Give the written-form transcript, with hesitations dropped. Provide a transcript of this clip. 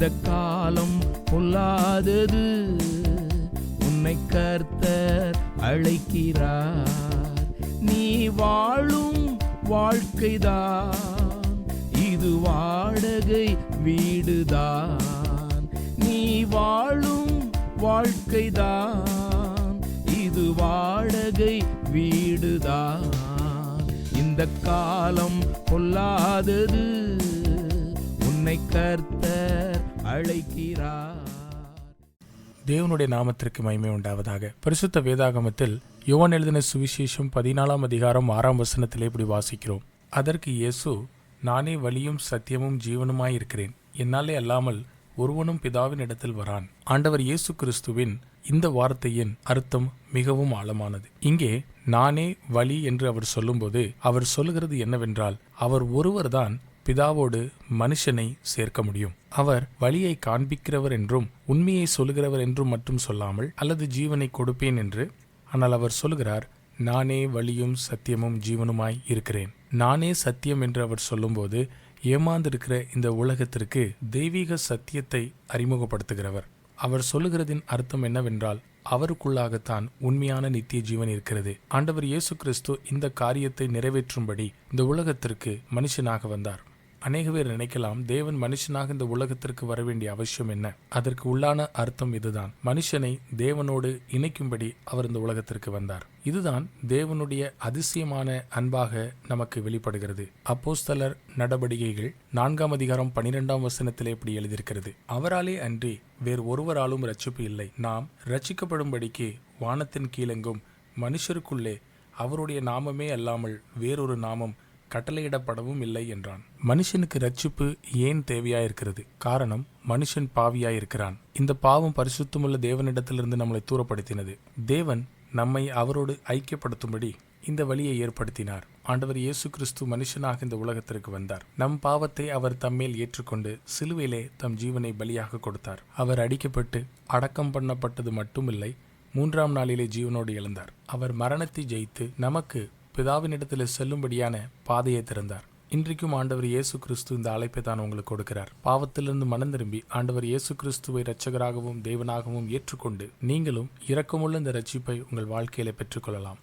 இந்த காலம் பொல்லாதது, உன்னை கர்த்தர் அழைக்கிறார். நீ வாழும் வாழ்க்கைதான் இது வாடகை வீடுதான். நீ வாழும் வாழ்க்கைதான் இது வாடகை வீடுதான். இந்த காலம் பொல்லாதது, உன்னை கர்த்தர் அழைக்கிறார். தேவனுடைய நாமத்திற்கு மகிமை உண்டாவதாக. பரிசுத்த வேதாகமத்தில் யோவான் எழுதின சுவிசேஷம் 14 அதிகாரம் 6 வசனத்திலே இப்படி வாசிக்கிறோம். அதற்கு இயேசு, நானே வழியும் சத்தியமும் ஜீவனுமாயிருக்கிறேன், என்னாலே அல்லாமல் ஒருவனும் பிதாவின் இடத்தில் வரான். ஆண்டவர் இயேசு கிறிஸ்துவின் இந்த வார்த்தையின் அர்த்தம் மிகவும் ஆழமானது. இங்கே நானே வழி என்று அவர் சொல்லும்போது அவர் சொல்லுகிறது என்னவென்றால், அவர் ஒருவர்தான் பிதாவோடு மனுஷனை சேர்க்க முடியும். அவர் வழியை காண்பிக்கிறவர் என்றும் உண்மையை சொல்லுகிறவர் என்றும் மட்டும் சொல்லாமல், அல்லது ஜீவனை கொடுப்பேன் என்று, ஆனால் அவர் சொல்லுகிறார், நானே வழியும் சத்தியமும் ஜீவனுமாய் இருக்கிறேன். நானே சத்தியம் என்று அவர் சொல்லும்போது ஏமாந்திருக்கிற இந்த உலகத்திற்கு தெய்வீக சத்தியத்தை அறிமுகப்படுத்துகிறவர். அவர் சொல்லுகிறதின் அர்த்தம் என்னவென்றால், அவருக்குள்ளாகத்தான் உண்மையான நித்திய ஜீவன் இருக்கிறது. ஆண்டவர் இயேசு கிறிஸ்து இந்த காரியத்தை நிறைவேற்றும்படி இந்த உலகத்திற்கு மனுஷனாக வந்தார். அநேக பேர் நினைக்கலாம், தேவன் மனுஷனாக இந்த உலகத்திற்கு வர வேண்டிய அவசியம் என்ன? அதற்கு உள்ளான அர்த்தம் இதுதான். மனுஷனை தேவனோடு இணைக்கும்படி அவர் இந்த உலகத்திற்கு வந்தார். இதுதான் தேவனுடைய அதிசயமான அன்பாக நமக்கு வெளிப்படுகிறது. அப்போஸ்தலர் நடபடிகைகள் 4 அதிகாரம் 12 வசனத்திலே இப்படி எழுதியிருக்கிறது, அவராலே அன்றி வேறு ஒருவராலும் ரட்சிப்பு இல்லை. நாம் ரட்சிக்கப்படும்படிக்கு வானத்தின் கீழெங்கும் மனுஷருக்குள்ளே அவருடைய நாமமே அல்லாமல் வேறொரு நாமம் கட்டளையிடப்படவும் இல்லை என்றான். மனுஷனுக்கு ரட்சிப்பு ஏன் தேவையாயிருக்கிறது? காரணம், மனுஷன் பாவியாயிருக்கிறான். இந்த பாவம் பரிசுத்தமுள்ள தேவனிடத்திலிருந்து நம்மளை தூரப்படுத்தினது. தேவன் நம்மை அவரோடு ஐக்கியப்படுத்தும்படி இந்த வழியை ஏற்படுத்தினார். ஆண்டவர் இயேசு கிறிஸ்து மனுஷனாக இந்த உலகத்திற்கு வந்தார். நம் பாவத்தை அவர் தம்மேல் ஏற்றுக்கொண்டு சிலுவையிலே தம் ஜீவனை பலியாக கொடுத்தார். அவர் அடிக்கப்பட்டு அடக்கம் பண்ணப்பட்டது மட்டுமில்லை, 3ஆம் நாளிலே ஜீவனோடு எழுந்தார். அவர் மரணத்தை ஜெயித்து நமக்கு பிதாவினிடத்தில் செல்லும்படியான பாதையை திறந்தார். இன்றைக்கும் ஆண்டவர் இயேசு கிறிஸ்து இந்த அழைப்பை தான் உங்களுக்கு கொடுக்கிறார். பாவத்திலிருந்து மனம் திரும்பி ஆண்டவர் இயேசு கிறிஸ்துவை இரட்சகராகவும் தேவனாகவும் ஏற்றுக்கொண்டு நீங்களும் இரக்கமுள்ள இந்த ரட்சிப்பை உங்கள் வாழ்க்கையில பெற்றுக்கொள்ளலாம்.